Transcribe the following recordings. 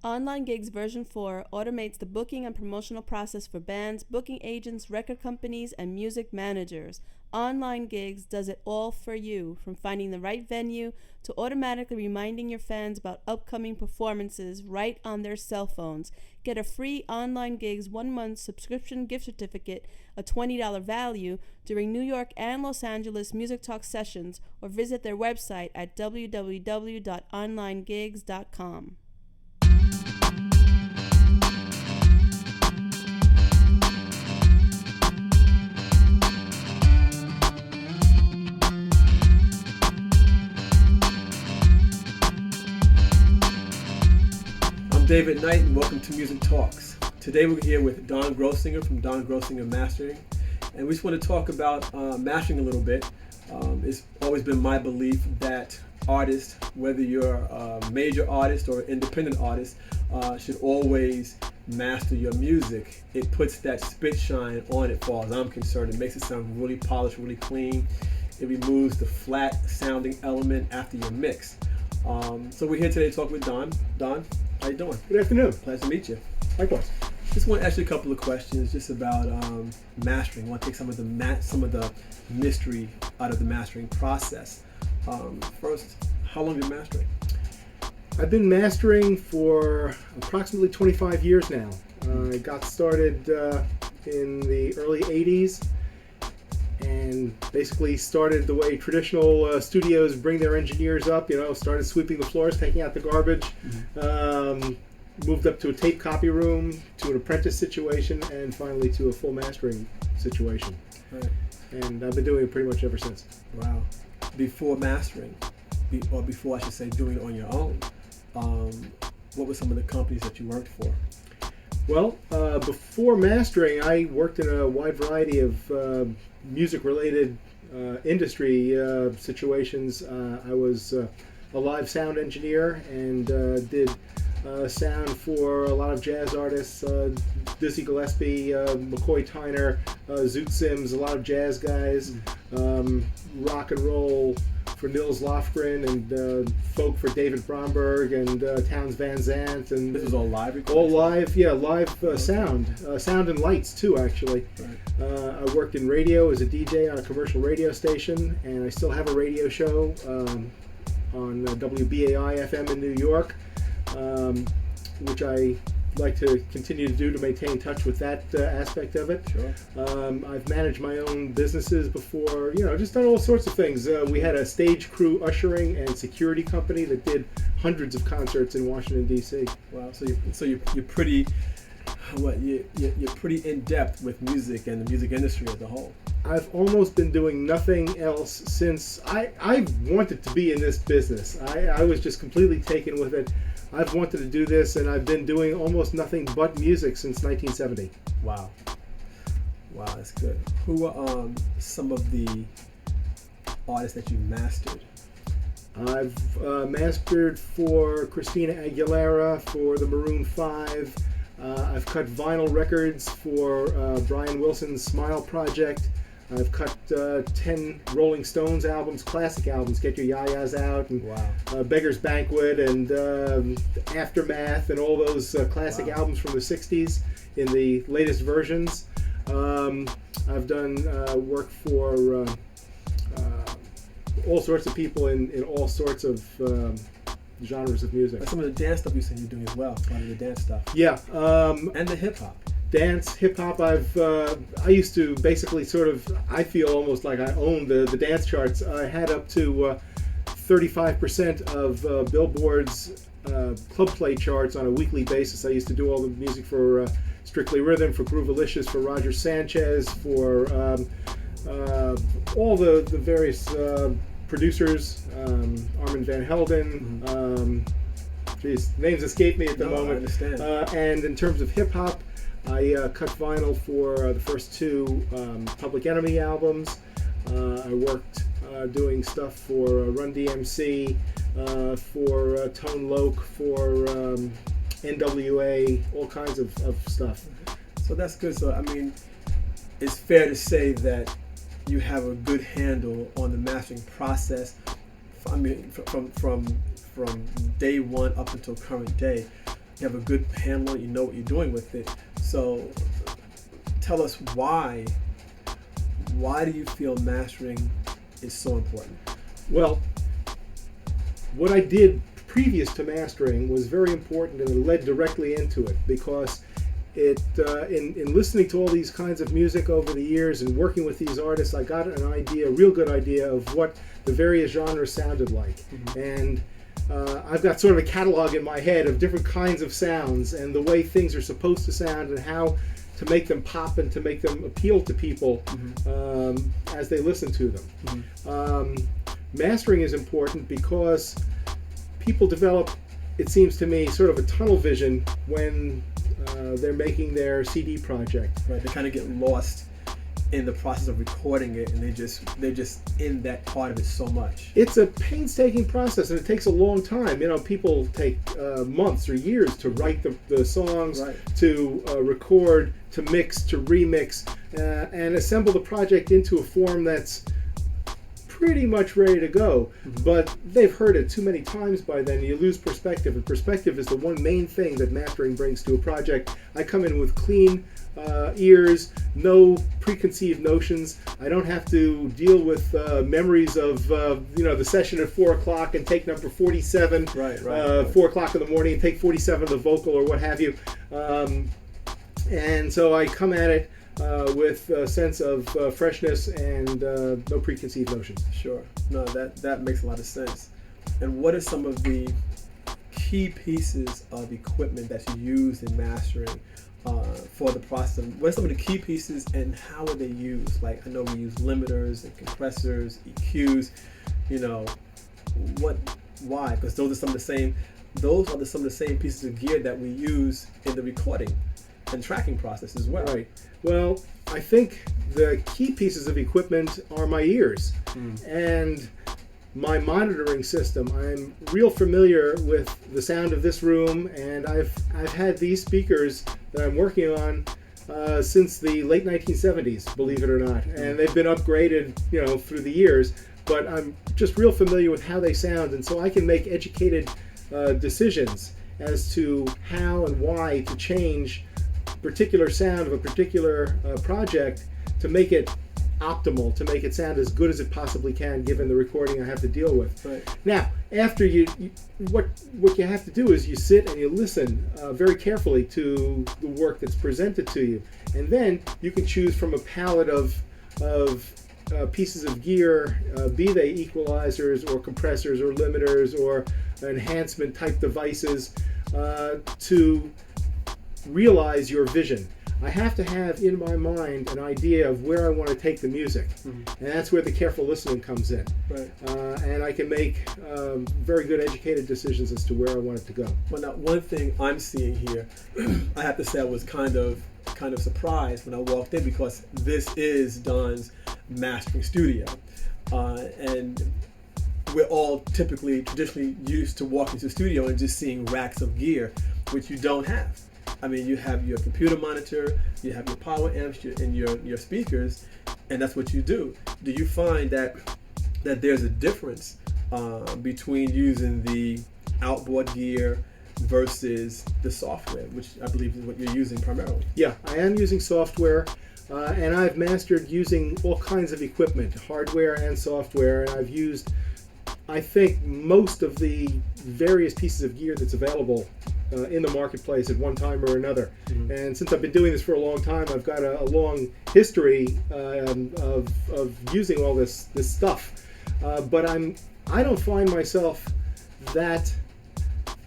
Online Gigs version 4 automates the booking and promotional process for bands, booking agents, record companies, and music managers. Online Gigs does it all for you, from finding the right venue to automatically reminding your fans about upcoming performances right on their cell phones. Get a free Online Gigs 1-month subscription gift certificate, a $20 value, during New York and Los Angeles Music Talk sessions, or visit their website at www.onlinegigs.com. I'm David Knight, and welcome to Music Talks. Today we're here with Don Grossinger from Don Grossinger Mastering, and we just want to talk about mastering a little bit. It's always been my belief that artists, whether you're a major artist or an independent artist, should always master your music. It puts that spit shine on it, as far as I'm concerned. It makes it sound really polished, really clean. It removes the flat sounding element after your mix. So we're here today to talk with Don. Don, how you doing? Good afternoon. Glad to meet you. Likewise. Just want to ask you a couple of questions just about mastering. I want to take some of the mystery out of the mastering process. First, how long have you been mastering? I've been mastering for approximately 25 years now. I got started in the early 80s and basically started the way traditional studios bring their engineers up, started sweeping the floors, taking out the garbage, moved up to a tape copy room, to an apprentice situation, and finally to a full mastering situation. Right. And I've been doing it pretty much ever since. Wow. Before mastering, or before I should say doing it on your own, what were some of the companies that you worked for? Well, before mastering, I worked in a wide variety of music-related industry situations. I was a live sound engineer and did sound for a lot of jazz artists, Dizzy Gillespie, McCoy Tyner, Zoot Sims, a lot of jazz guys, rock and roll for Nils Lofgren, and folk for David Bromberg and Townes Van Zandt. And This was all live recording? all live, yeah, live sound and lights too, actually. Right. I worked in radio as a DJ on a commercial radio station, and I still have a radio show on WBAI FM in New York, which I like to continue to do to maintain touch with that aspect of it. Sure. I've managed my own businesses before, just done all sorts of things. We had a stage crew ushering and security company that did hundreds of concerts in Washington, D.C. Wow. So you're pretty you're pretty in depth with music and the music industry as a whole. I've almost been doing nothing else since I wanted to be in this business. I was just completely taken with it. I've wanted to do this, and I've been doing almost nothing but music since 1970. Wow, that's good. Who are some of the artists that you mastered? I've mastered for Christina Aguilera, for the Maroon 5. I've cut vinyl records for Brian Wilson's Smile Project. I've cut 10 Rolling Stones albums, classic albums, Get Your Ya-Ya's Out, and Wow. Beggar's Banquet, and Aftermath, and all those classic albums from the 60s in the latest versions. I've done work for all sorts of people in all sorts of genres of music. Like some of the dance stuff you said you're doing as well, part of the dance stuff. Yeah. And the hip hop. Dance, hip hop. I used to basically I feel almost like I owned the dance charts. I had up to 35% of Billboard's club play charts on a weekly basis. I used to do all the music for Strictly Rhythm, for Groovalicious, for Roger Sanchez, for all the various producers, Armand Van Helden. Names escape me at the moment. I understand. And in terms of hip hop, I cut vinyl for the first two Public Enemy albums. I worked doing stuff for Run DMC, for Tone Loc, for NWA, all kinds of stuff. So that's good. So I mean, it's fair to say that you have a good handle on the mastering process. I mean, from day one up until current day. you have a good handle on it, you know what you're doing with it. So tell us why do you feel mastering is so important? Well, what I did previous to mastering was very important, and it led directly into it, because it in listening to all these kinds of music over the years and working with these artists, I got an idea, a real good idea of what the various genres sounded like. Mm-hmm. And I've got sort of a catalog in my head of different kinds of sounds and the way things are supposed to sound and how to make them pop and to make them appeal to people as they listen to them. Mastering is important because people develop, it seems to me, sort of a tunnel vision when they're making their CD project. Right, they kind of get lost in the process of recording it, and they're just in that part of it so much. It's a painstaking process, and it takes a long time. You know, people take months or years to write the songs, Right. to record, to mix, to remix, and assemble the project into a form that's pretty much ready to go. But they've heard it too many times by then. You lose perspective, and perspective is the one main thing that mastering brings to a project. I come in with clean ears, no preconceived notions. I don't have to deal with memories of the session at 4 o'clock and take number 47, Right. 4 o'clock in the morning and take 47 of the vocal or what have you. And so I come at it with a sense of freshness and no preconceived notions. Sure. No, that makes a lot of sense. And what are some of the key pieces of equipment that you use in mastering for the process? What are some of the key pieces, and how are they used? Like, I know we use limiters and compressors, EQs. Why? Because those are some of the same pieces of gear that we use in the recording and tracking process as well. Right. Well, I think the key pieces of equipment are my ears and my monitoring system. I'm real familiar with the sound of this room, and I've had these speakers that I'm working on since the late 1970s, believe it or not, and they've been upgraded, through the years. But I'm just real familiar with how they sound, and so I can make educated decisions as to how and why to change particular sound of a particular project to make it optimal, to make it sound as good as it possibly can given the recording I have to deal with. Right. Now, after what you have to do is you sit and you listen very carefully to the work that's presented to you, and then you can choose from a palette of pieces of gear, be they equalizers or compressors or limiters or enhancement type devices, to realize your vision. I have to have in my mind an idea of where I want to take the music, and that's where the careful listening comes in. Right. And I can make very good educated decisions as to where I want it to go. Well, now, one thing I'm seeing here, I have to say I was kind of surprised when I walked in, because this is Don's mastering studio, and we're all traditionally used to walking to the studio and just seeing racks of gear, which you don't have. I mean, you have your computer monitor, you have your power amps, and your speakers, and that's what you do. Do you find that there's a difference between using the outboard gear versus the software, which I believe is what you're using primarily? Yeah, I am using software, and I've mastered using all kinds of equipment, hardware and software, and I've used, I think, most of the various pieces of gear that's available in the marketplace at one time or another. And since I've been doing this for a long time, I've got a long history of using all this stuff. But I don't find myself that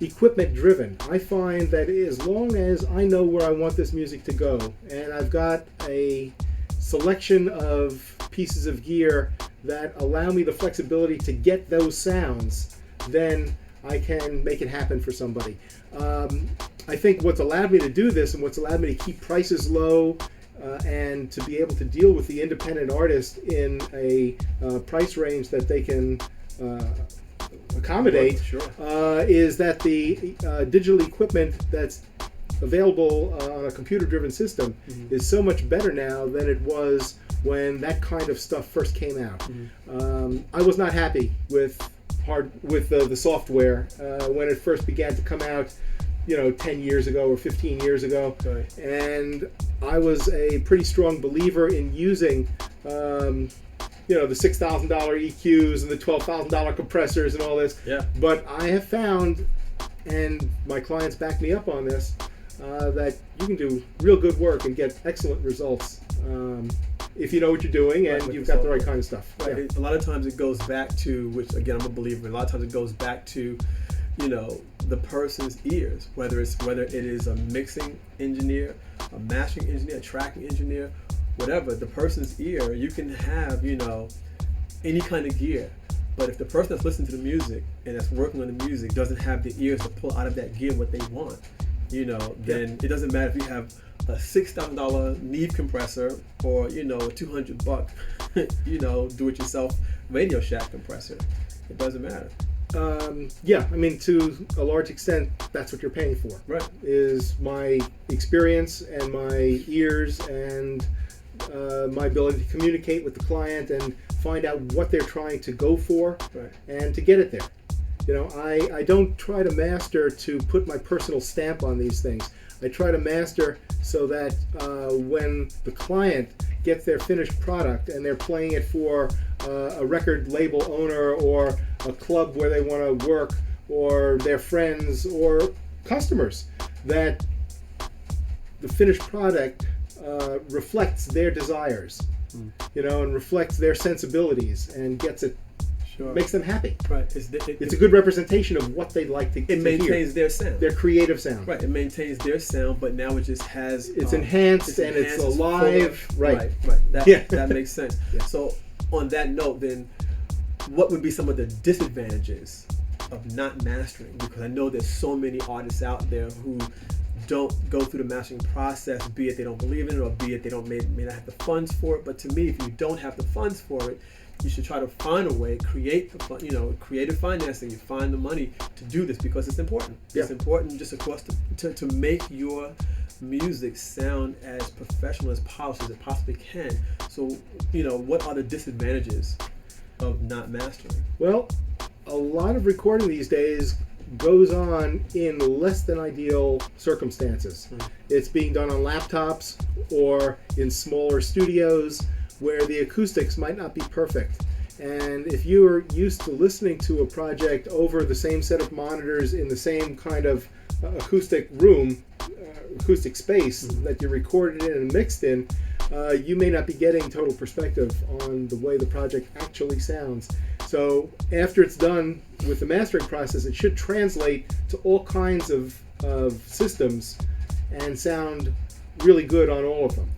equipment driven. I find that as long as I know where I want this music to go, and I've got a selection of pieces of gear that allow me the flexibility to get those sounds, then I can make it happen for somebody. I think what's allowed me to do this, and what's allowed me to keep prices low, and to be able to deal with the independent artist in a price range that they can accommodate, Sure. Is that the digital equipment that's available on a computer-driven system is so much better now than it was when that kind of stuff first came out. I was not happy with the software when it first began to come out 10 years ago or 15 years ago. Right. And I was a pretty strong believer in using, the $6,000 EQs and the $12,000 compressors and all this. Yeah. But I have found, and my clients back me up on this, that you can do real good work and get excellent results if you know what you're doing and you've got the right kind of stuff. Right. Yeah. A lot of times it goes back to, which again I'm a believer in, a lot of times it goes back to, the person's ears, whether it is a mixing engineer, a mastering engineer, a tracking engineer, whatever. The person's ear, you can have, any kind of gear. But if the person that's listening to the music and that's working on the music doesn't have the ears to pull out of that gear what they want, then it doesn't matter if you have a $6,000 Neve compressor or, a $200 do-it-yourself Radio Shack compressor. It doesn't matter. To a large extent, that's what you're paying for. Right. Is my experience and my ears and my ability to communicate with the client and find out what they're trying to go for, right, and to get it there. I don't try to master to put my personal stamp on these things. I try to master so that when the client gets their finished product and they're playing it for a record label owner or a club where they want to work or their friends or customers, that the finished product reflects their desires, and reflects their sensibilities and gets it, makes them happy. Right. It's a good representation of what they'd like to hear. It maintains their sound. Their creative sound. Right. It maintains their sound, but now it just has... It's enhanced and it's alive. Right. That makes sense. Yeah. So on that note, then, what would be some of the disadvantages of not mastering? Because I know there's so many artists out there who don't go through the mastering process, be it they don't believe in it or be it they may not have the funds for it. But to me, if you don't have the funds for it, you should try to find a way, creative financing, you find the money to do this because it's important. Yeah. It's important just across to make your music sound as professional, as polished as it possibly can. So, what are the disadvantages of not mastering? Well, a lot of recording these days goes on in less than ideal circumstances. It's being done on laptops or in smaller studios where the acoustics might not be perfect. And if you're used to listening to a project over the same set of monitors in the same kind of acoustic room, acoustic space that you recorded in and mixed in, you may not be getting total perspective on the way the project actually sounds. So after it's done with the mastering process, it should translate to all kinds of systems and sound really good on all of them.